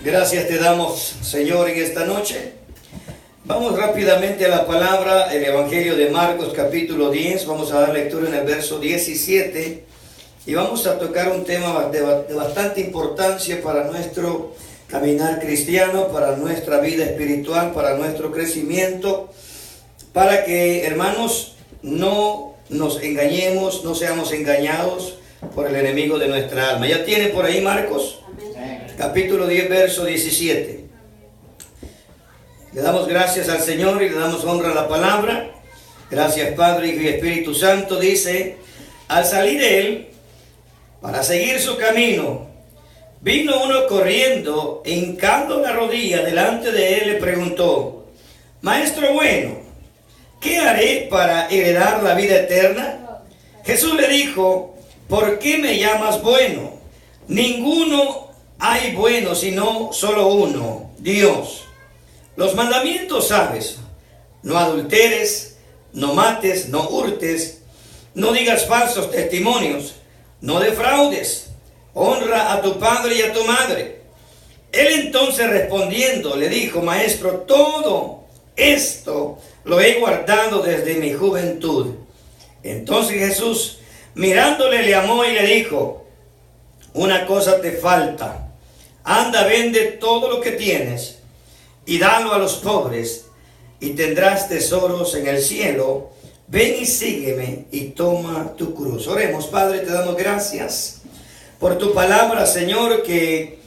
Gracias te damos, Señor, en esta noche. Vamos rápidamente a la palabra, el Evangelio de Marcos, capítulo 10. Vamos a dar lectura en el verso 17 y vamos a tocar un tema de bastante importancia para nuestro caminar cristiano, para nuestra vida espiritual, para nuestro crecimiento, para que, hermanos, no nos engañemos, no seamos engañados por el enemigo de nuestra alma. ¿Ya tiene por ahí Marcos? Capítulo 10, verso 17. Le damos gracias al Señor y le damos honra a la palabra. Gracias, Padre, Hijo y Espíritu Santo. Dice: al salir él para seguir su camino, vino uno corriendo e hincando la rodilla delante de él le preguntó: Maestro bueno, ¿qué haré para heredar la vida eterna? Jesús le dijo: ¿por qué me llamas bueno? Ninguno hay bueno sino solo uno, Dios. Los mandamientos sabes: no adulteres, no mates, no hurtes, no digas falsos testimonios, no defraudes, honra a tu padre y a tu madre. Él entonces respondiendo le dijo: Maestro, todo esto lo he guardado desde mi juventud. Entonces Jesús, mirándole, le amó y le dijo: una cosa te falta. Anda, vende todo lo que tienes y dalo a los pobres, y tendrás tesoros en el cielo. Ven y sígueme y toma tu cruz. Oremos. Padre, te damos gracias por tu palabra, Señor, que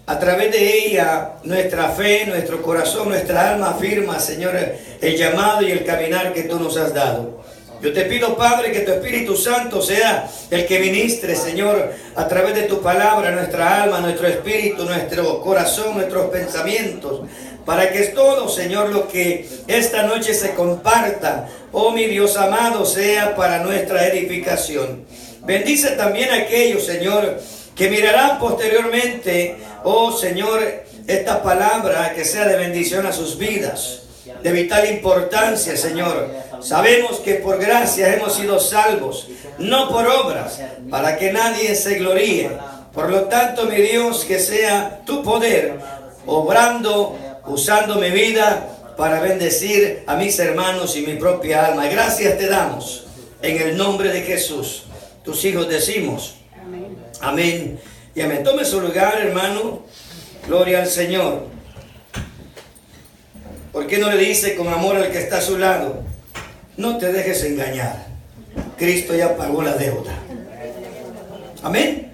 a través de ella nuestra fe, nuestro corazón, nuestra alma afirma, Señor, el llamado y el caminar que tú nos has dado. Yo te pido, Padre, que tu Espíritu Santo sea el que ministre, Señor, a través de tu palabra, nuestra alma, nuestro espíritu, nuestro corazón, nuestros pensamientos, para que todo, Señor, lo que esta noche se comparta, oh mi Dios amado, sea para nuestra edificación. Bendice también a aquellos, Señor, que mirarán posteriormente, oh Señor, esta palabra, que sea de bendición a sus vidas, de vital importancia, Señor. Sabemos que por gracia hemos sido salvos, no por obras, para que nadie se gloríe. Por lo tanto, mi Dios, que sea tu poder obrando, usando mi vida para bendecir a mis hermanos y mi propia alma. Gracias te damos en el nombre de Jesús. Tus hijos decimos amén y amén. Tome su lugar, hermano. Gloria al Señor. ¿Por qué no le dice con amor al que está a su lado: no te dejes engañar, Cristo ya pagó la deuda? Amén.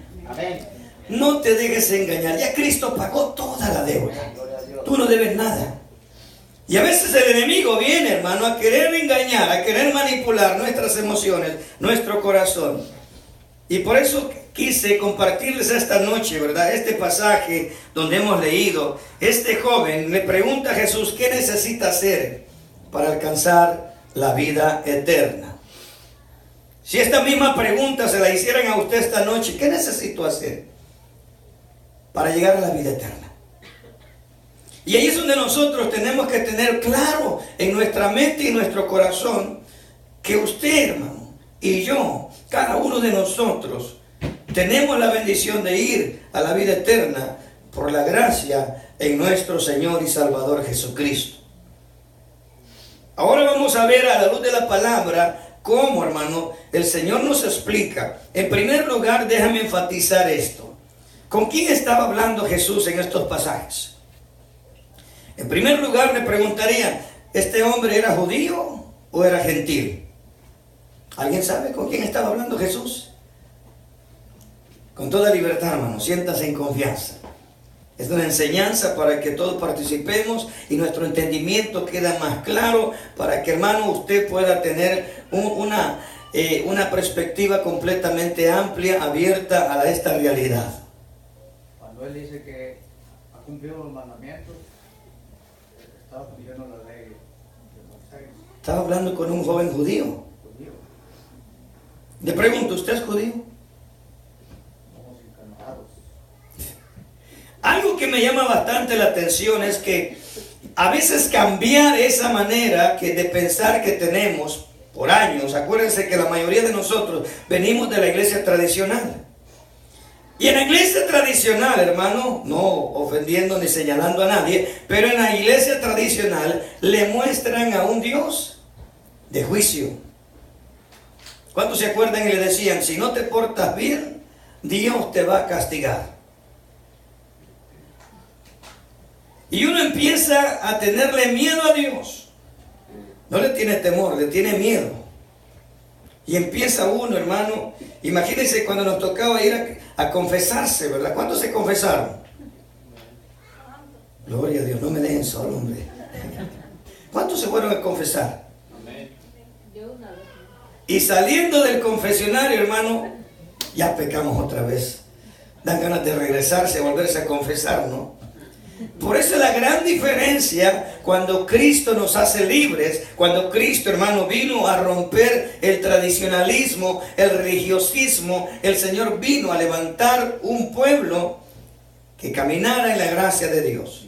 No te dejes engañar, ya Cristo pagó toda la deuda. Tú no debes nada. Y a veces el enemigo viene, hermano, a querer engañar, a querer manipular nuestras emociones, nuestro corazón. Y por eso quise compartirles esta noche, ¿verdad? Este pasaje donde hemos leído. Este joven le pregunta a Jesús: ¿qué necesita hacer para alcanzar la vida eterna? Si esta misma pregunta se la hicieran a usted esta noche: ¿qué necesito hacer para llegar a la vida eterna? Y ahí es donde nosotros tenemos que tener claro en nuestra mente y nuestro corazón que usted, hermano, y yo, cada uno de nosotros, tenemos la bendición de ir a la vida eterna por la gracia en nuestro Señor y Salvador Jesucristo. Ahora vamos a ver a la luz de la palabra cómo, hermano, el Señor nos explica. En primer lugar, déjame enfatizar esto. ¿Con quién estaba hablando Jesús en estos pasajes? En primer lugar, le preguntaría: ¿este hombre era judío o era gentil? ¿Alguien sabe con quién estaba hablando Jesús? Con toda libertad, hermano, siéntase en confianza. Es una enseñanza para que todos participemos y nuestro entendimiento quede más claro, para que, hermano, usted pueda tener una perspectiva completamente amplia, abierta a esta realidad. Cuando él dice que ha cumplido los mandamientos, estaba cumpliendo la ley de Moisés. Estaba hablando con un joven judío. Le pregunto: ¿usted es judío? Algo que me llama bastante la atención es que a veces cambiar esa manera de pensar que tenemos por años. Acuérdense que la mayoría de nosotros venimos de la iglesia tradicional. Y en la iglesia tradicional, hermano, no ofendiendo ni señalando a nadie, pero en la iglesia tradicional le muestran a un Dios de juicio. ¿Cuántos se acuerdan y le decían, si no te portas bien, Dios te va a castigar? Y uno empieza a tenerle miedo a Dios. No le tiene temor, le tiene miedo. Y empieza uno, hermano, imagínense cuando nos tocaba ir a confesarse, ¿verdad? ¿Cuántos se confesaron? Gloria a Dios, no me dejen solo, hombre. ¿Cuántos se fueron a confesar? Y saliendo del confesionario, hermano, ya pecamos otra vez. Dan ganas de regresarse, volverse a confesar, ¿no? Por eso la gran diferencia cuando Cristo nos hace libres, cuando Cristo, hermano, vino a romper el tradicionalismo, el religiosismo, el Señor vino a levantar un pueblo que caminara en la gracia de Dios.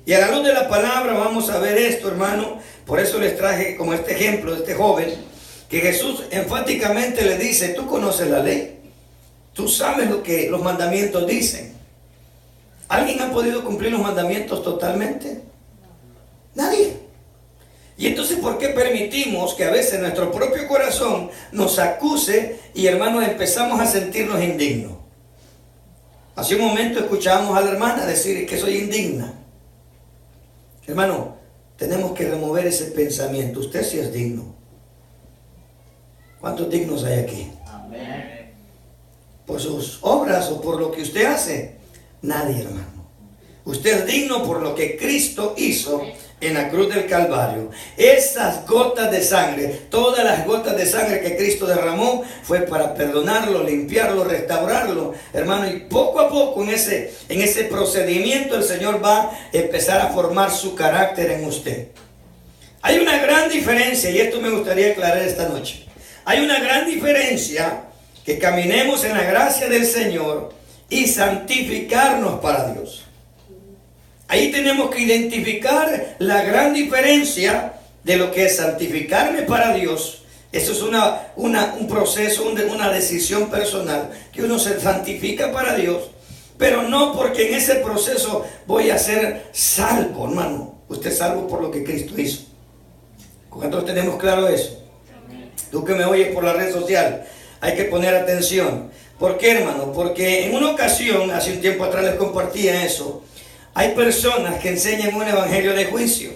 Y a la luz de la palabra vamos a ver esto, hermano. Por eso les traje como este ejemplo de este joven, que Jesús enfáticamente le dice, tú conoces la ley, tú sabes lo que los mandamientos dicen. ¿Alguien ha podido cumplir los mandamientos totalmente? Nadie. Y entonces, ¿por qué permitimos que a veces nuestro propio corazón nos acuse y, hermanos, empezamos a sentirnos indignos? Hace un momento escuchábamos a la hermana decir que soy indigna. Hermano, tenemos que remover ese pensamiento. Usted sí es digno. ¿Cuántos dignos hay aquí? Amén. ¿Por sus obras o por lo que usted hace? Nadie, hermano. Usted es digno por lo que Cristo hizo en la cruz del Calvario. Esas gotas de sangre, todas las gotas de sangre que Cristo derramó, fue para perdonarlo, limpiarlo, restaurarlo, hermano. Y poco a poco en ese procedimiento el Señor va a empezar a formar su carácter en usted. Hay una gran diferencia, y esto me gustaría aclarar esta noche. Hay una gran diferencia que caminemos en la gracia del Señor y santificarnos para Dios. Ahí tenemos que identificar la gran diferencia de lo que es santificarme para Dios. Eso es un proceso, una decisión personal, que uno se santifica para Dios, pero no porque en ese proceso voy a ser salvo, hermano. Usted es salvo por lo que Cristo hizo. ¿Cuántos tenemos claro eso? Tú que me oyes por la red social, hay que poner atención. ¿Por qué, hermano? Porque en una ocasión, hace un tiempo atrás les compartía eso, hay personas que enseñan un evangelio de juicio.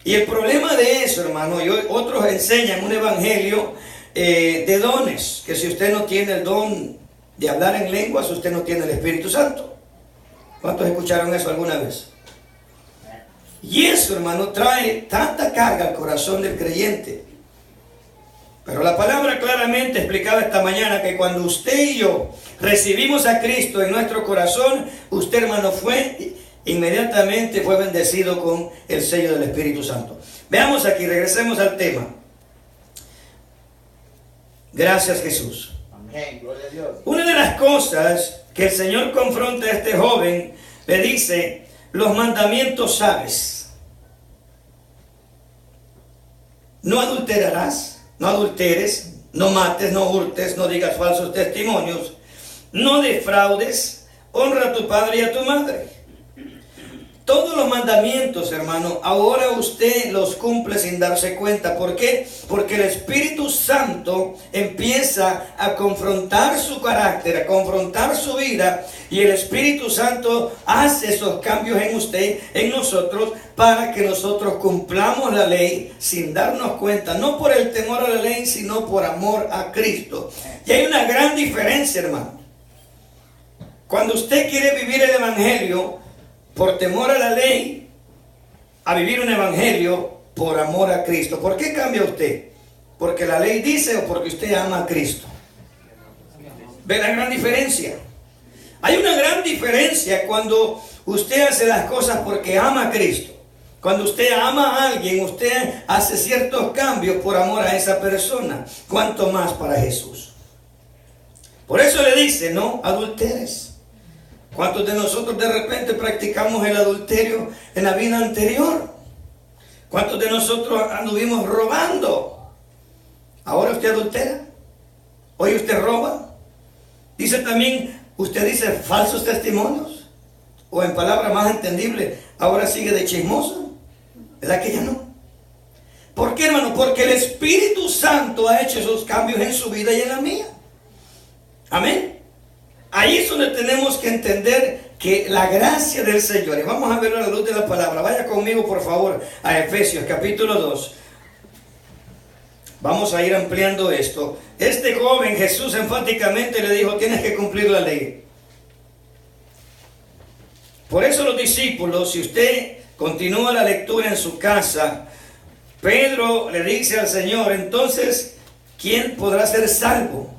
Y el problema de eso, hermano, y otros enseñan un evangelio de dones, que si usted no tiene el don de hablar en lenguas, usted no tiene el Espíritu Santo. ¿Cuántos escucharon eso alguna vez? Y eso, hermano, trae tanta carga al corazón del creyente. Pero la palabra claramente explicaba esta mañana que cuando usted y yo recibimos a Cristo en nuestro corazón, usted, hermano, inmediatamente fue bendecido con el sello del Espíritu Santo. Veamos aquí, regresemos al tema. Gracias, Jesús. Amén, gloria a Dios. Una de las cosas que el Señor confronta a este joven, le dice, los mandamientos sabes. No adulterarás. No adulteres, no mates, no hurtes, no digas falsos testimonios, no defraudes, honra a tu padre y a tu madre. Todos los mandamientos, hermano, ahora usted los cumple sin darse cuenta. ¿Por qué? Porque el Espíritu Santo empieza a confrontar su carácter, a confrontar su vida, y el Espíritu Santo hace esos cambios en usted, en nosotros, para que nosotros cumplamos la ley sin darnos cuenta, no por el temor a la ley, sino por amor a Cristo. Y hay una gran diferencia, hermano. Cuando usted quiere vivir el Evangelio por temor a la ley, a vivir un evangelio por amor a Cristo. ¿Por qué cambia usted? ¿Porque la ley dice o porque usted ama a Cristo? ¿Ve la gran diferencia? Hay una gran diferencia cuando usted hace las cosas porque ama a Cristo. Cuando usted ama a alguien, usted hace ciertos cambios por amor a esa persona. ¿Cuánto más para Jesús? Por eso le dice, no adulteres. ¿Cuántos de nosotros de repente practicamos el adulterio en la vida anterior? ¿Cuántos de nosotros anduvimos robando? ¿Ahora usted adultera? ¿Hoy usted roba? Dice también, usted dice falsos testimonios, o en palabras más entendibles, ahora sigue de chismoso, ¿verdad que ya no? ¿Por qué, hermano? Porque el Espíritu Santo ha hecho esos cambios en su vida y en la mía. Amén. Ahí es donde tenemos que entender que la gracia del Señor, y vamos a verlo a la luz de la palabra. Vaya conmigo por favor a Efesios capítulo 2. Vamos a ir ampliando esto. Este joven, Jesús enfáticamente le dijo: tienes que cumplir la ley. Por eso los discípulos, si usted continúa la lectura en su casa, Pedro le dice al Señor: entonces, ¿quién podrá ser salvo?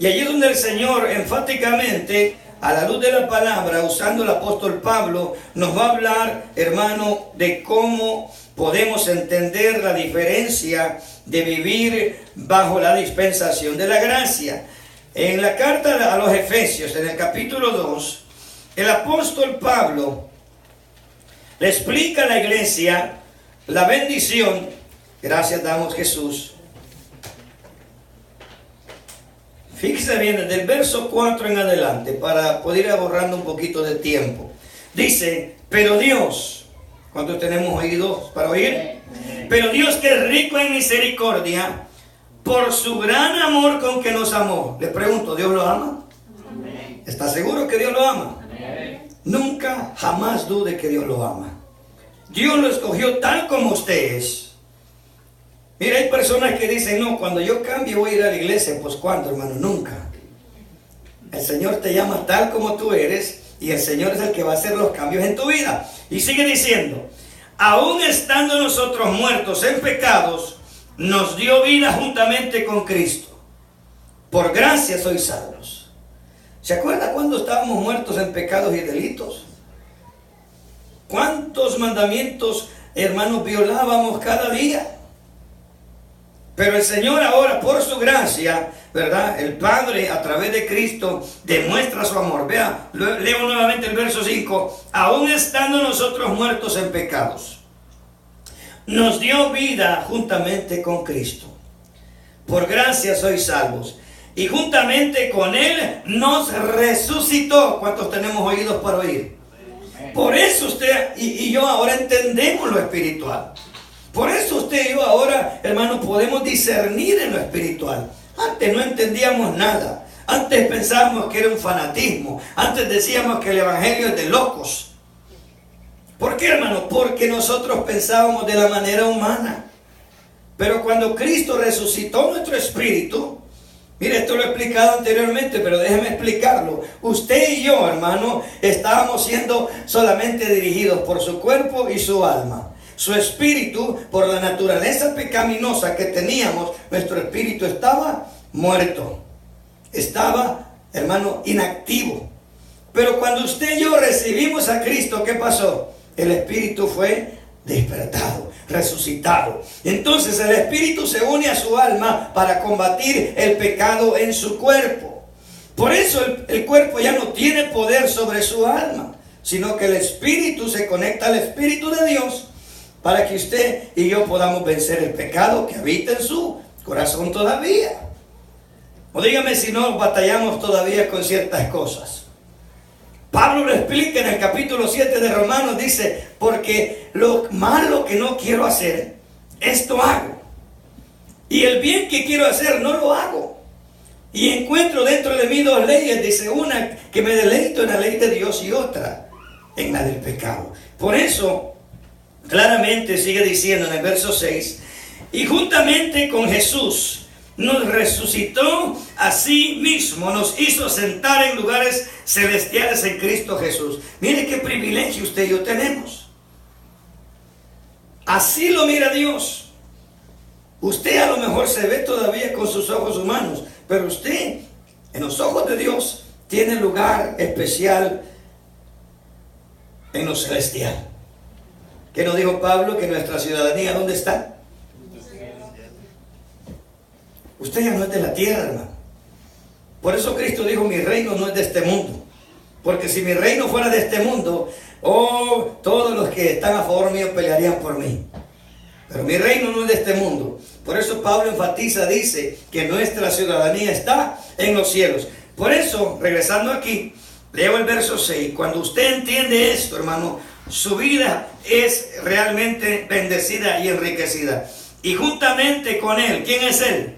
Y allí es donde el Señor enfáticamente, a la luz de la palabra, usando el apóstol Pablo, nos va a hablar, hermano, de cómo podemos entender la diferencia de vivir bajo la dispensación de la gracia. En la carta a los Efesios, en el capítulo 2, el apóstol Pablo le explica a la iglesia la bendición. Gracias damos, Jesús. Fíjese bien, desde el verso 4 en adelante, para poder ir ahorrando un poquito de tiempo. Dice: pero Dios, ¿cuántos tenemos oídos para oír? Pero Dios, que es rico en misericordia, por su gran amor con que nos amó. Le pregunto, ¿Dios lo ama? ¿Está seguro que Dios lo ama? Nunca, jamás dude que Dios lo ama. Dios lo escogió tal como usted es. Mira, hay personas que dicen: no, cuando yo cambie voy a ir a la iglesia. Pues ¿cuándo, hermano? Nunca. El Señor te llama tal como tú eres, y el Señor es el que va a hacer los cambios en tu vida. Y sigue diciendo: aún estando nosotros muertos en pecados, nos dio vida juntamente con Cristo. Por gracia sois salvos. ¿Se acuerda cuando estábamos muertos en pecados y delitos? ¿Cuántos mandamientos, hermanos, violábamos cada día? Pero el Señor ahora, por su gracia, ¿verdad? El Padre, a través de Cristo, demuestra su amor. Vea, leo nuevamente el verso 5. Aún estando nosotros muertos en pecados, nos dio vida juntamente con Cristo. Por gracia sois salvos. Y juntamente con Él nos resucitó. ¿Cuántos tenemos oídos para oír? Por eso usted y yo ahora entendemos lo espiritual. Por eso usted y yo ahora, hermano, podemos discernir en lo espiritual. Antes no entendíamos nada. Antes pensábamos que era un fanatismo. Antes decíamos que el evangelio es de locos. ¿Por qué, hermano? Porque nosotros pensábamos de la manera humana. Pero cuando Cristo resucitó nuestro espíritu, mire, esto lo he explicado anteriormente, pero déjeme explicarlo. Usted y yo, hermano, estábamos siendo solamente dirigidos por su cuerpo y su alma. Su espíritu, por la naturaleza pecaminosa que teníamos, nuestro espíritu estaba muerto. Estaba, hermano, inactivo. Pero cuando usted y yo recibimos a Cristo, ¿qué pasó? El espíritu fue despertado, resucitado. Entonces el espíritu se une a su alma para combatir el pecado en su cuerpo. Por eso el cuerpo ya no tiene poder sobre su alma, sino que el espíritu se conecta al Espíritu de Dios para que usted y yo podamos vencer el pecado que habita en su corazón todavía. O dígame si no batallamos todavía con ciertas cosas. Pablo lo explica en el capítulo 7 de Romanos, dice: porque lo malo que no quiero hacer, esto hago. Y el bien que quiero hacer, no lo hago. Y encuentro dentro de mí dos leyes, dice: una que me deleito en la ley de Dios y otra en la del pecado. Por eso, claramente sigue diciendo en el verso 6: y juntamente con Jesús nos resucitó a sí mismo, nos hizo sentar en lugares celestiales en Cristo Jesús. Mire qué privilegio usted y yo tenemos. Así lo mira Dios. Usted a lo mejor se ve todavía con sus ojos humanos, pero usted, en los ojos de Dios, tiene lugar especial en lo celestial. ¿Qué nos dijo Pablo? Que nuestra ciudadanía, ¿dónde está? Usted ya no es de la tierra, hermano. Por eso Cristo dijo: mi reino no es de este mundo. Porque si mi reino fuera de este mundo, todos los que están a favor mío pelearían por mí. Pero mi reino no es de este mundo. Por eso Pablo enfatiza, dice que nuestra ciudadanía está en los cielos. Por eso, regresando aquí, leo el verso 6. Cuando usted entiende esto, hermano, su vida es realmente bendecida y enriquecida. Y juntamente con Él, ¿quién es Él?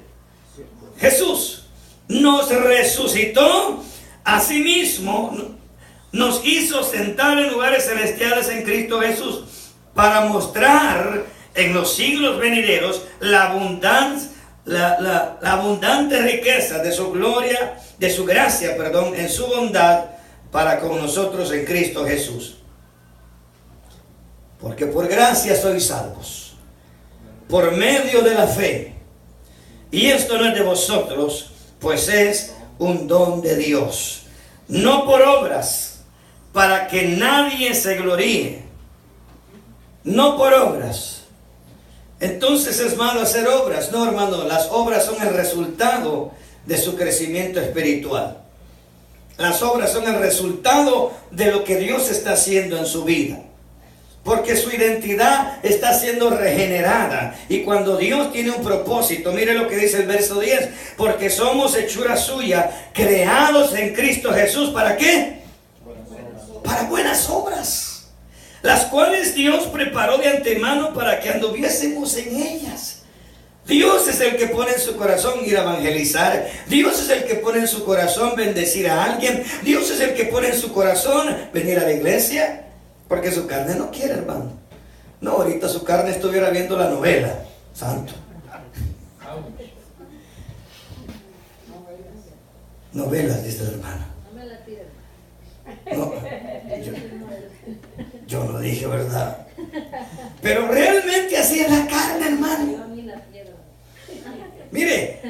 Jesús. Nos resucitó a sí mismo, nos hizo sentar en lugares celestiales en Cristo Jesús, para mostrar en los siglos venideros la abundante riqueza de su gloria, de su gracia, perdón, en su bondad para con nosotros en Cristo Jesús. Porque por gracia sois salvos, por medio de la fe. Y esto no es de vosotros, pues es un don de Dios, no por obras, para que nadie se gloríe. No por obras. Entonces es malo hacer obras. No, hermano, las obras son el resultado de su crecimiento espiritual. Las obras son el resultado de lo que Dios está haciendo en su vida. Porque su identidad está siendo regenerada. Y cuando Dios tiene un propósito, mire lo que dice el verso 10. Porque somos hechura suya, creados en Cristo Jesús. ¿Para qué? Para buenas obras, las cuales Dios preparó de antemano para que anduviésemos en ellas. Dios es el que pone en su corazón ir a evangelizar. Dios es el que pone en su corazón bendecir a alguien. Dios es el que pone en su corazón venir a la iglesia. Porque su carne no quiere, hermano. No, ahorita su carne estuviera viendo la novela. Santo. Novelas, dice la hermana. No, yo no dije verdad. Pero realmente así es la carne, hermano. Mire,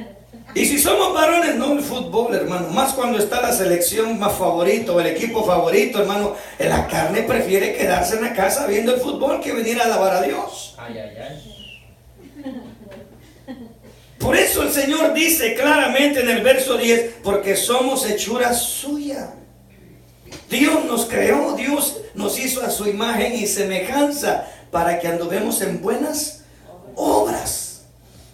y si somos varones, no el fútbol, hermano, más cuando está la selección más favorita o el equipo favorito, hermano, la carne prefiere quedarse en la casa viendo el fútbol que venir a alabar a Dios. Por eso el Señor dice claramente en el verso 10, porque somos hechura suya. Dios nos creó, Dios nos hizo a su imagen y semejanza para que anduvemos en buenas obras.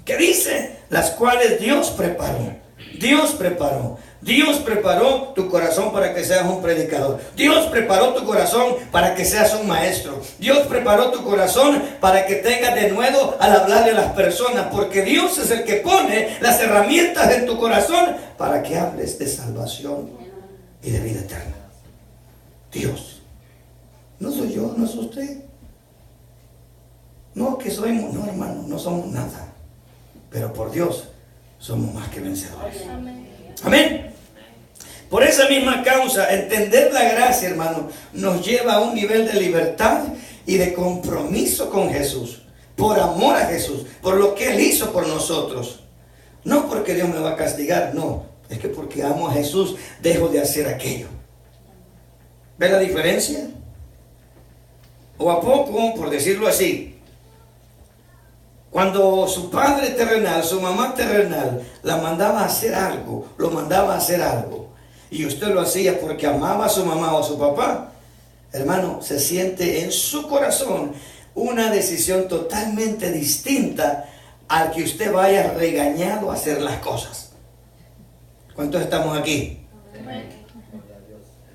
¿Qué dice? Las cuales Dios preparó. Dios preparó. Dios preparó tu corazón para que seas un predicador. Dios preparó tu corazón para que seas un maestro. Dios preparó tu corazón para que tengas de nuevo al hablarle a las personas. Porque Dios es el que pone las herramientas en tu corazón para que hables de salvación y de vida eterna. Dios. No soy yo, no es usted. No, que somos, no, hermano, no somos nada. Pero por Dios somos más que vencedores. Amén. Por esa misma causa, entender la gracia, hermano, nos lleva a un nivel de libertad y de compromiso con Jesús. Por amor a Jesús, por lo que Él hizo por nosotros. No porque Dios me va a castigar, no. Es que porque amo a Jesús, dejo de hacer aquello. ¿Ve la diferencia? O a poco, por decirlo así, cuando su padre terrenal, su mamá terrenal, la mandaba a hacer algo, lo mandaba a hacer algo, y usted lo hacía porque amaba a su mamá o a su papá, hermano, se siente en su corazón una decisión totalmente distinta al que usted vaya regañado a hacer las cosas. ¿Cuántos estamos aquí?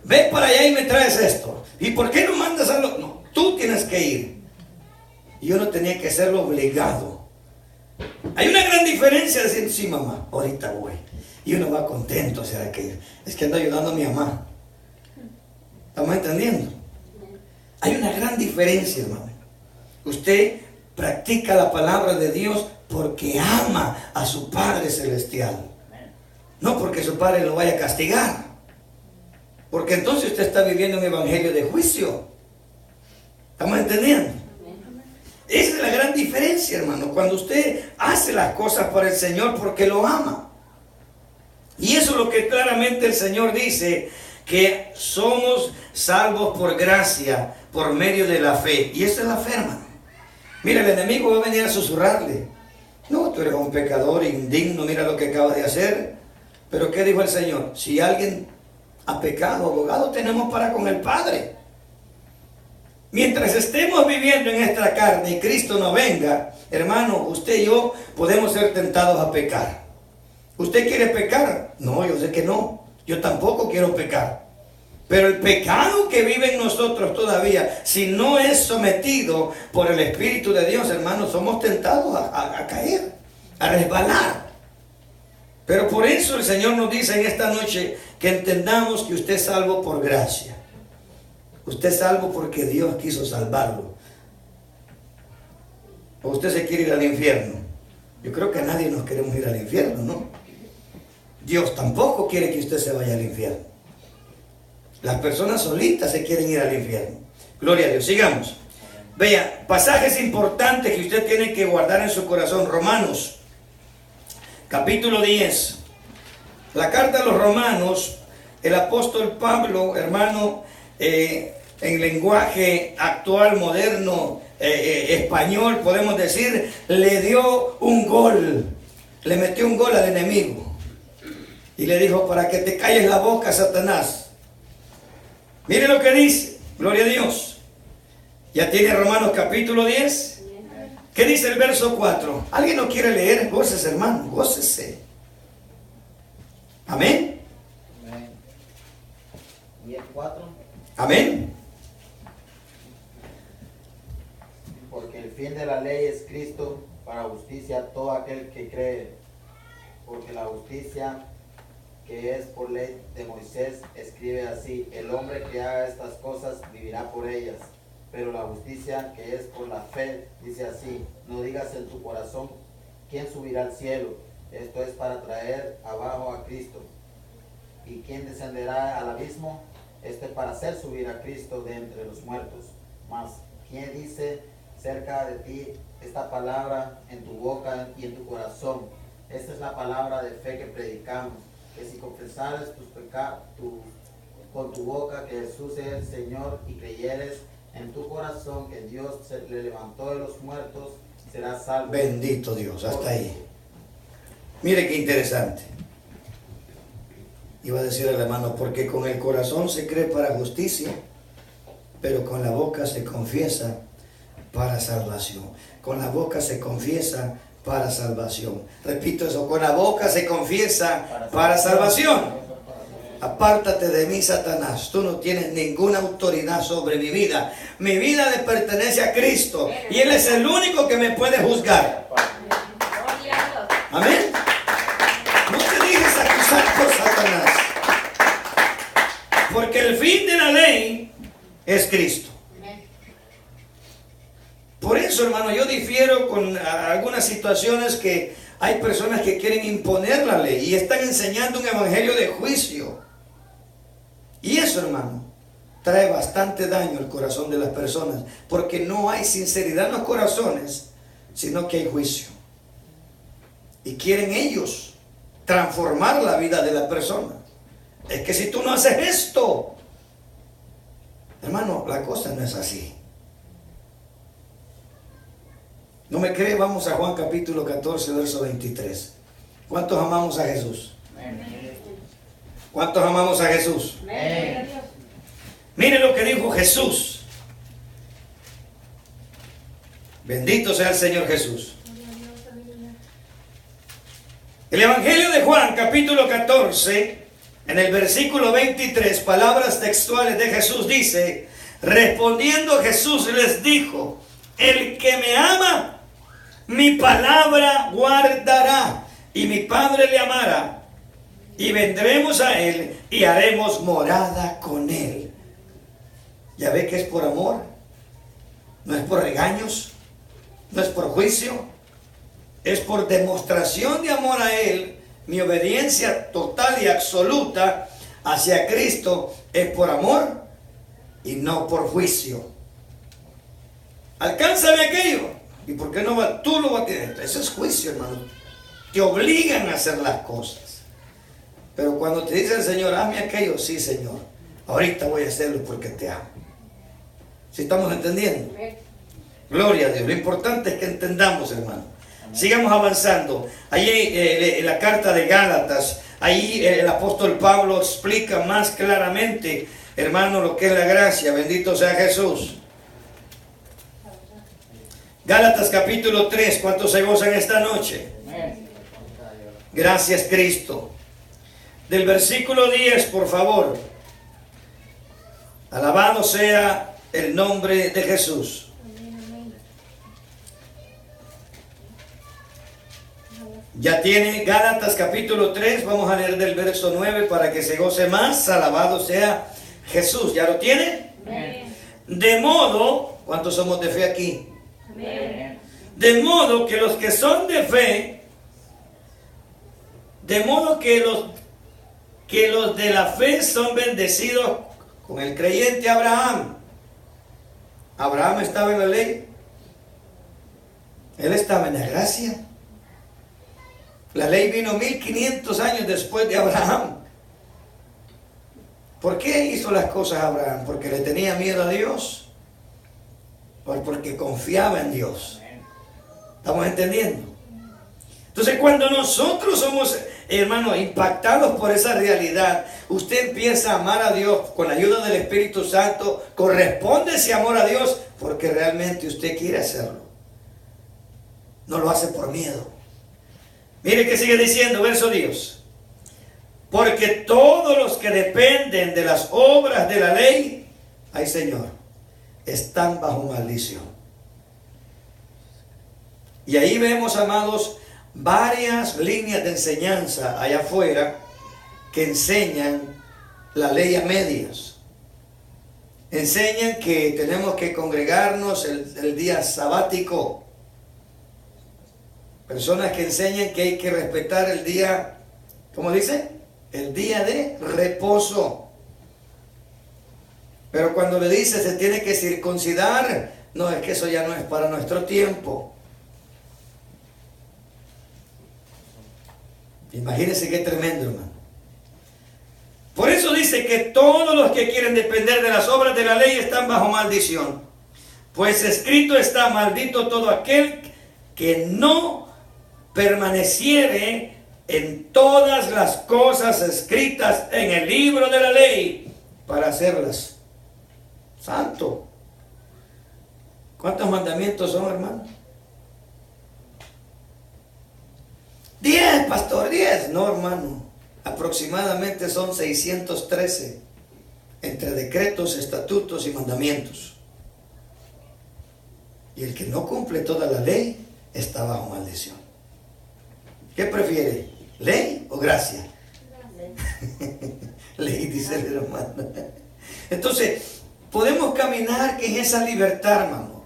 Ve para allá y me traes esto. ¿Y por qué no mandas a los? No, tú tienes que ir. Y yo no tenía que serlo obligado. Hay una gran diferencia decir, sí mamá, ahorita voy. Y uno va contento a hacer aquello. Es que ando ayudando a mi mamá. ¿Estamos entendiendo? Hay una gran diferencia, hermano. Usted practica la palabra de Dios porque ama a su Padre Celestial. No porque su Padre lo vaya a castigar. Porque entonces usted está viviendo un evangelio de juicio. ¿Estamos entendiendo? Esa es la gran diferencia, hermano. Cuando usted hace las cosas para el Señor porque lo ama. Y eso es lo que claramente el Señor dice, que somos salvos por gracia, por medio de la fe. Y esa es la fe, hermano. Mira, el enemigo va a venir a susurrarle. No, tú eres un pecador indigno, mira lo que acabas de hacer. Pero ¿qué dijo el Señor? Si alguien ha pecado, abogado tenemos para con el Padre. Mientras estemos viviendo en esta carne y Cristo no venga, hermano, usted y yo podemos ser tentados a pecar. ¿Usted quiere pecar? No, yo sé que no. Yo tampoco quiero pecar. Pero el pecado que vive en nosotros todavía, si no es sometido por el Espíritu de Dios, hermano, somos tentados a caer, a resbalar. Pero por eso el Señor nos dice en esta noche que entendamos que usted es salvo por gracia. Usted es salvo porque Dios quiso salvarlo. ¿O usted se quiere ir al infierno? Yo creo que nadie nos queremos ir al infierno, ¿no? Dios tampoco quiere que usted se vaya al infierno. Las personas solitas se quieren ir al infierno. Gloria a Dios. Sigamos. Vea, pasajes importantes que usted tiene que guardar en su corazón. Romanos, capítulo 10. La carta a los Romanos, el apóstol Pablo, hermano, en lenguaje actual, moderno, español, podemos decir, le dio un gol. Le metió un gol al enemigo. Y le dijo, para que te calles la boca, Satanás. Mire lo que dice, gloria a Dios. ¿Ya tiene Romanos capítulo 10? ¿Qué dice el verso 4? ¿Alguien no quiere leer? Gócese, hermano, gócese. Amén. Amén. 10:4. Amén. Porque el fin de la ley es Cristo para justicia a todo aquel que cree. Porque la justicia que es por ley de Moisés escribe así: el hombre que haga estas cosas vivirá por ellas. Pero la justicia que es por la fe dice así: no digas en tu corazón quién subirá al cielo, esto es para traer abajo a Cristo, y quién descenderá al abismo, esto es para hacer subir a Cristo de entre los muertos. Mas quién dice cerca de ti esta palabra en tu boca y en tu corazón. Esta es la palabra de fe que predicamos, que si confesares tus pecados con tu boca que Jesús es el Señor y creyeres en tu corazón que Dios le levantó de los muertos, serás salvo. Bendito Dios, hasta ahí. Mire qué interesante. Iba a decir al hermano, porque con el corazón se cree para justicia, pero con la boca se confiesa para salvación. Con la boca se confiesa para salvación. Repito eso, con la boca se confiesa para salvación. Apártate de mí, Satanás. Tú no tienes ninguna autoridad sobre mi vida. Mi vida le pertenece a Cristo y Él es el único que me puede juzgar. Amén. No te dejes acusar por Satanás, porque el fin de la ley es Cristo. Por eso, hermano, yo difiero con algunas situaciones que hay personas que quieren imponer la ley y están enseñando un evangelio de juicio. Y eso, hermano, trae bastante daño al corazón de las personas, porque no hay sinceridad en los corazones, sino que hay juicio. Y quieren ellos transformar la vida de la persona. Es que si tú no haces esto, hermano, la cosa no es así. ¿No me cree? Vamos a Juan capítulo 14, verso 23. ¿Cuántos amamos a Jesús? ¿Cuántos amamos a Jesús? Mire lo que dijo Jesús. Bendito sea el Señor Jesús. El Evangelio de Juan capítulo 14, en el versículo 23, palabras textuales de Jesús dice: respondiendo Jesús les dijo, el que me ama, mi palabra guardará, y mi Padre le amará, y vendremos a Él y haremos morada con Él. Ya ve que es por amor, no es por regaños, no es por juicio, es por demostración de amor a Él. Mi obediencia total y absoluta hacia Cristo es por amor y no por juicio. Alcánzame aquello. ¿Y por qué no va? Tú lo vas a tener. Eso es juicio, hermano. Te obligan a hacer las cosas. Pero cuando te dice el Señor, hazme aquello, sí, Señor, ahorita voy a hacerlo porque te amo. ¿Sí estamos entendiendo? Gloria a Dios. Lo importante es que entendamos, hermano. Sigamos avanzando. Ahí en la carta de Gálatas, ahí el apóstol Pablo explica más claramente, hermano, lo que es la gracia. Bendito sea Jesús. Gálatas capítulo 3, ¿cuántos se gozan esta noche? Amén. Gracias, Cristo. Del versículo 10, por favor. Alabado sea el nombre de Jesús. Ya tiene Gálatas capítulo 3, vamos a leer del verso 9 para que se goce más. Alabado sea Jesús. ¿Ya lo tiene? Amén. De modo, ¿cuántos somos de fe aquí? Amén. De modo que los que son de fe, de modo que los de la fe son bendecidos con el creyente Abraham. Abraham estaba en la ley. Él estaba en la gracia. La ley vino 1500 años después de Abraham. ¿Por qué hizo las cosas Abraham? ¿Porque le tenía miedo a Dios? ¿O porque confiaba en Dios? ¿Estamos entendiendo? Entonces, cuando nosotros somos, hermanos, impactados por esa realidad, usted empieza a amar a Dios con la ayuda del Espíritu Santo, corresponde ese amor a Dios porque realmente usted quiere hacerlo. No lo hace por miedo. Mire que sigue diciendo, verso 10. Porque todos los que dependen de las obras de la ley, ay Señor, están bajo maldición. Y ahí vemos, amados, varias líneas de enseñanza allá afuera que enseñan la ley a medias. Enseñan que tenemos que congregarnos el día sabático. Personas que enseñan que hay que respetar el día, ¿cómo dice? El día de reposo. Pero cuando le dice se tiene que circuncidar, no, es que eso ya no es para nuestro tiempo. Imagínense qué tremendo, hermano. Por eso dice que todos los que quieren depender de las obras de la ley están bajo maldición. Pues escrito está, maldito todo aquel que no permaneciere en todas las cosas escritas en el libro de la ley para hacerlas. Santo. ¿Cuántos mandamientos son, hermano? 10, pastor, 10. No, hermano. Aproximadamente son 613 entre decretos, estatutos y mandamientos. Y el que no cumple toda la ley está bajo maldición. ¿Qué prefiere? ¿Ley o gracia? Ley, dice el hermano. Entonces, podemos caminar en esa libertad, hermano.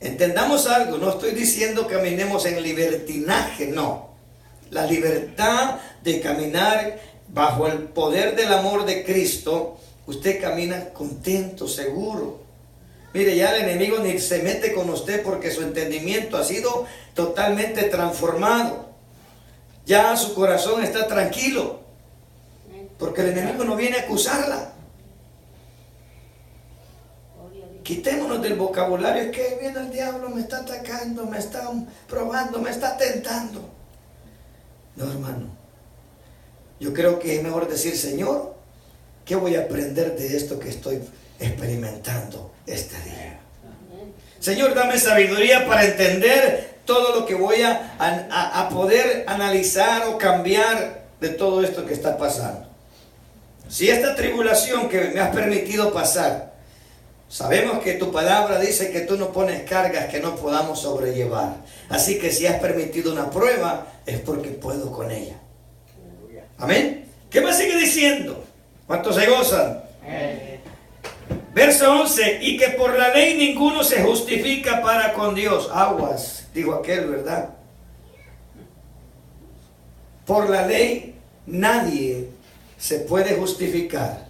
Entendamos algo, no estoy diciendo caminemos en libertinaje, no. La libertad de caminar bajo el poder del amor de Cristo, usted camina contento, seguro. Mire, ya el enemigo ni se mete con usted porque su entendimiento ha sido totalmente transformado. Ya su corazón está tranquilo, porque el enemigo no viene a acusarla. Quitémonos del vocabulario, es que viene el diablo, me está atacando, me está probando, me está tentando. No, hermano. Yo creo que es mejor decir, Señor, ¿qué voy a aprender de esto que estoy experimentando este día? Señor, dame sabiduría para entender todo lo que voy a poder analizar o cambiar de todo esto que está pasando. Si esta tribulación que me has permitido pasar, sabemos que tu palabra dice que tú no pones cargas que no podamos sobrellevar. Así que si has permitido una prueba, es porque puedo con ella. Amén. ¿Qué más sigue diciendo? ¿Cuántos se gozan? Amén. Verso 11, y que por la ley ninguno se justifica para con Dios. Aguas, dijo aquel, ¿verdad? Por la ley nadie se puede justificar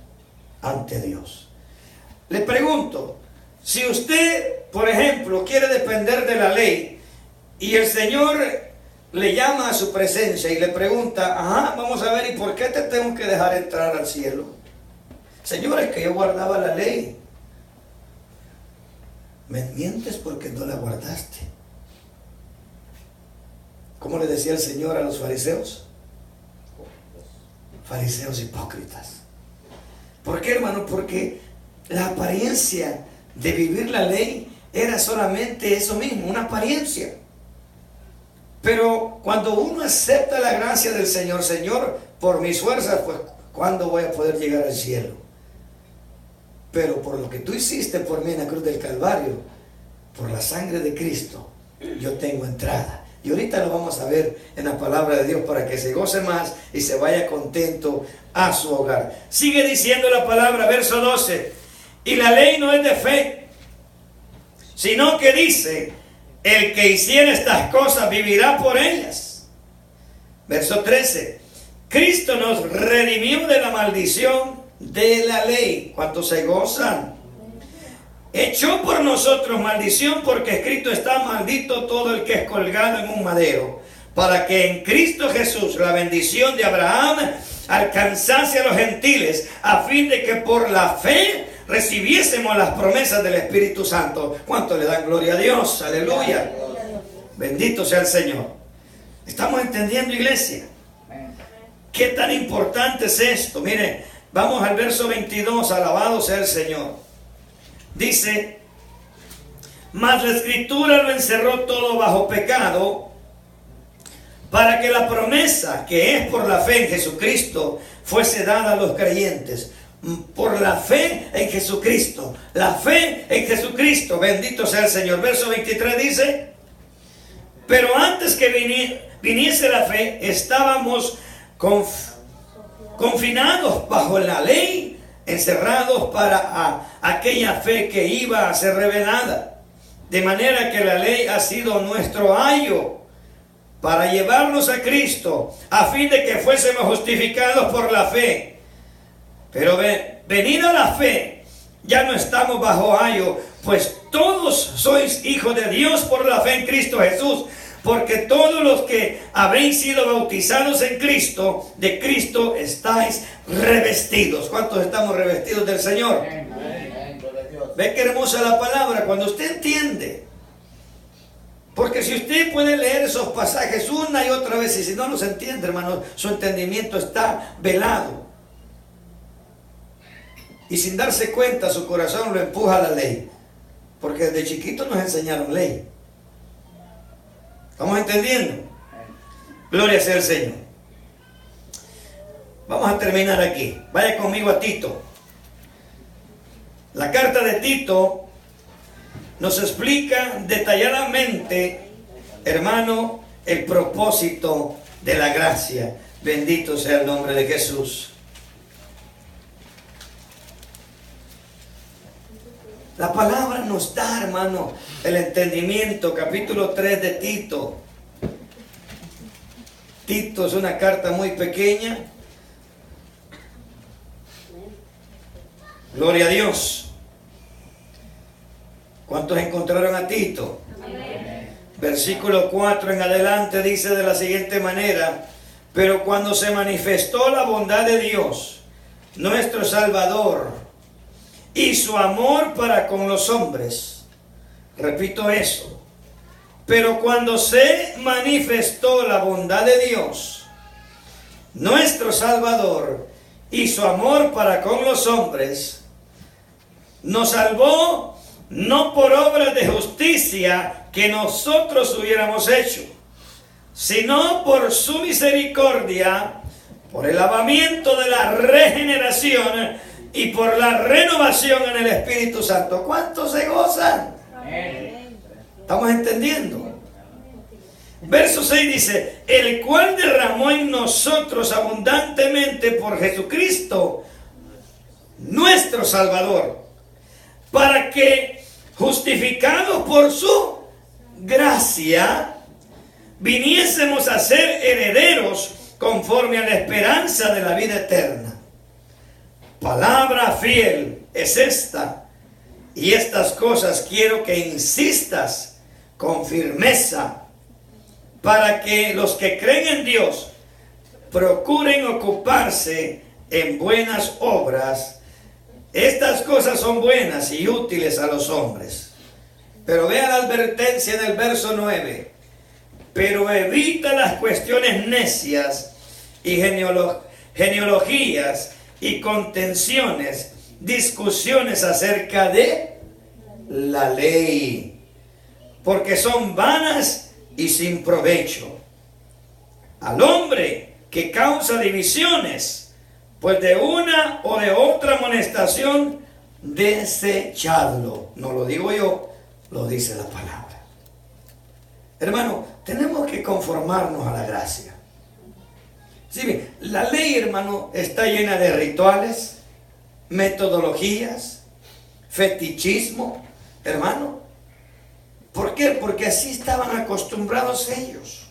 ante Dios. Le pregunto, si usted, por ejemplo, quiere depender de la ley y el Señor le llama a su presencia y le pregunta, ajá, vamos a ver, ¿y por qué te tengo que dejar entrar al cielo? Señor, es que yo guardaba la ley. Me mientes porque no la guardaste. ¿Cómo le decía el Señor a los fariseos? Fariseos hipócritas. ¿Por qué, hermano? Porque la apariencia de vivir la ley era solamente eso mismo, una apariencia. Pero cuando uno acepta la gracia del Señor, Señor, por mis fuerzas, pues, ¿cuándo voy a poder llegar al cielo? Pero por lo que tú hiciste por mí en la cruz del Calvario, por la sangre de Cristo, yo tengo entrada. Y ahorita lo vamos a ver en la palabra de Dios para que se goce más y se vaya contento a su hogar. Sigue diciendo la palabra, verso 12. Y la ley no es de fe, sino que dice, el que hiciera estas cosas vivirá por ellas. Verso 13. Cristo nos redimió de la maldición de la ley. ¿Cuántos se gozan? Echó por nosotros maldición, porque escrito está, maldito todo el que es colgado en un madero, para que en Cristo Jesús la bendición de Abraham alcanzase a los gentiles, a fin de que por la fe recibiésemos las promesas del Espíritu Santo. ¿Cuánto le dan gloria a Dios? Aleluya. Bendito sea el Señor. ¿Estamos entendiendo, iglesia? ¿Qué tan importante es esto? Mire, vamos al verso 22, alabado sea el Señor. Dice, mas la Escritura lo encerró todo bajo pecado, para que la promesa que es por la fe en Jesucristo fuese dada a los creyentes. Por la fe en Jesucristo, la fe en Jesucristo, bendito sea el Señor. Verso 23 dice, pero antes que viniese la fe, estábamos confinados bajo la ley, encerrados para aquella fe que iba a ser revelada. De manera que la ley ha sido nuestro ayo para llevarnos a Cristo, a fin de que fuésemos justificados por la fe. Pero venida la fe, ya no estamos bajo ayo, pues todos sois hijos de Dios por la fe en Cristo Jesús. Porque todos los que habéis sido bautizados en Cristo, de Cristo estáis revestidos. ¿Cuántos estamos revestidos del Señor? Ve qué hermosa la palabra cuando usted entiende. Porque si usted puede leer esos pasajes una y otra vez, y si no los entiende, hermano, su entendimiento está velado. Y sin darse cuenta, su corazón lo empuja a la ley. Porque desde chiquitos nos enseñaron ley. ¿Estamos entendiendo? Gloria sea al Señor. Vamos a terminar aquí. Vaya conmigo a Tito. La carta de Tito nos explica detalladamente, hermano, el propósito de la gracia. Bendito sea el nombre de Jesús. La palabra nos da, hermano, el entendimiento. Capítulo 3 de Tito. Tito es una carta muy pequeña. Gloria a Dios. ¿Cuántos encontraron a Tito? Amén. Versículo 4 en adelante dice de la siguiente manera: pero cuando se manifestó la bondad de Dios, nuestro Salvador, y su amor para con los hombres. Repito eso. Pero cuando se manifestó la bondad de Dios, nuestro Salvador, y su amor para con los hombres, nos salvó no por obras de justicia que nosotros hubiéramos hecho, sino por su misericordia, por el lavamiento de la regeneración y por la renovación en el Espíritu Santo. ¿Cuántos se gozan? Amén. ¿Estamos entendiendo? Verso 6 dice, el cual derramó en nosotros abundantemente por Jesucristo, nuestro Salvador, para que, justificados por su gracia, viniésemos a ser herederos conforme a la esperanza de la vida eterna. Palabra fiel es esta, y estas cosas quiero que insistas con firmeza, para que los que creen en Dios procuren ocuparse en buenas obras. Estas cosas son buenas y útiles a los hombres. Pero vea la advertencia del verso 9. Pero evita las cuestiones necias y genealogías y contenciones, discusiones acerca de la ley, porque son vanas y sin provecho. Al hombre que causa divisiones, pues de una o de otra amonestación, desechadlo. No lo digo yo, lo dice la palabra. Hermano, tenemos que conformarnos a la gracia. Sí, la ley, hermano, está llena de rituales, metodologías, fetichismo, hermano. ¿Por qué? Porque así estaban acostumbrados ellos.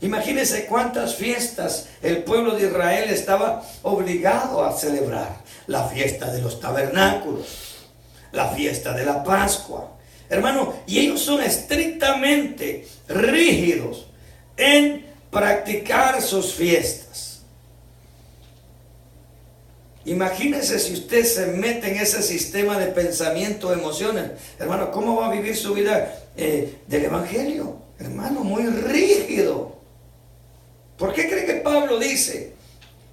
Imagínense cuántas fiestas el pueblo de Israel estaba obligado a celebrar. La fiesta de los tabernáculos, la fiesta de la Pascua. Hermano, y ellos son estrictamente rígidos en practicar sus fiestas. Imagínese si usted se mete en ese sistema de pensamiento, emociones, hermano, ¿cómo va a vivir su vida del Evangelio? Hermano, muy rígido. ¿Por qué cree que Pablo dice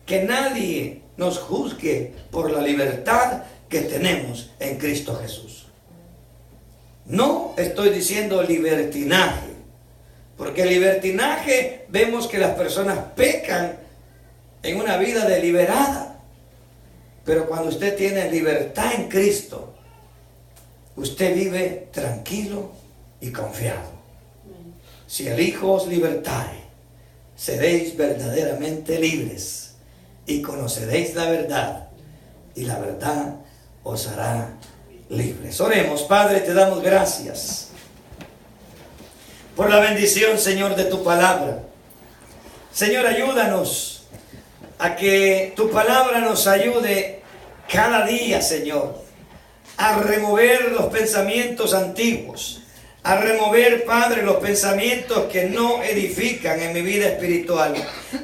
que nadie nos juzgue por la libertad que tenemos en Cristo Jesús? No estoy diciendo libertinaje, porque el libertinaje vemos que las personas pecan en una vida deliberada. Pero cuando usted tiene libertad en Cristo, usted vive tranquilo y confiado. Si el Hijo os libertare, seréis verdaderamente libres y conoceréis la verdad, y la verdad os hará libres. Oremos. Padre, te damos gracias por la bendición, Señor, de tu palabra. Señor, ayúdanos a que tu palabra nos ayude cada día, Señor, a remover los pensamientos antiguos, a remover, Padre, los pensamientos que no edifican en mi vida espiritual,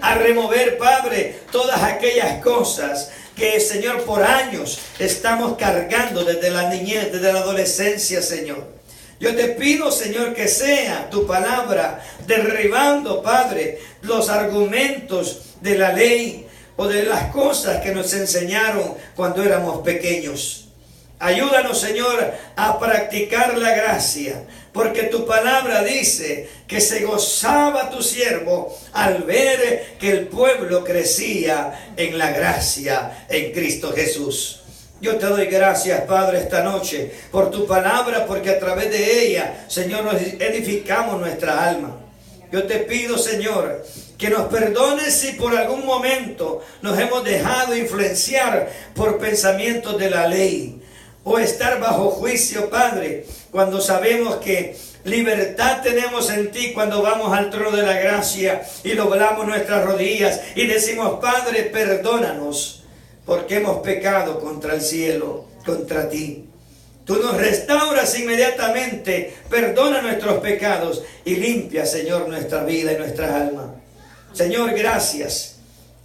a remover, Padre, todas aquellas cosas que, Señor, por años estamos cargando desde la niñez, desde la adolescencia, Señor. Yo te pido, Señor, que sea tu palabra derribando, Padre, los argumentos de la ley o de las cosas que nos enseñaron cuando éramos pequeños. Ayúdanos, Señor, a practicar la gracia, porque tu palabra dice que se gozaba tu siervo al ver que el pueblo crecía en la gracia en Cristo Jesús. Yo te doy gracias, Padre, esta noche por tu palabra, porque a través de ella, Señor, nos edificamos nuestra alma. Yo te pido, Señor, que nos perdones si por algún momento nos hemos dejado influenciar por pensamientos de la ley, o estar bajo juicio, Padre, cuando sabemos que libertad tenemos en ti cuando vamos al trono de la gracia y doblamos nuestras rodillas y decimos: Padre, perdónanos, porque hemos pecado contra el cielo, contra ti. Tú nos restauras inmediatamente, perdona nuestros pecados y limpia, Señor, nuestra vida y nuestras almas. Señor, gracias.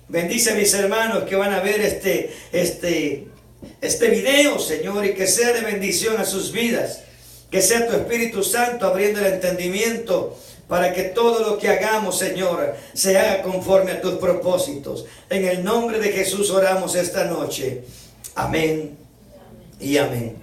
Bendice a mis hermanos que van a ver este video, Señor, y que sea de bendición a sus vidas. Que sea tu Espíritu Santo abriendo el entendimiento para que todo lo que hagamos, Señor, se haga conforme a tus propósitos. En el nombre de Jesús oramos esta noche. Amén y amén.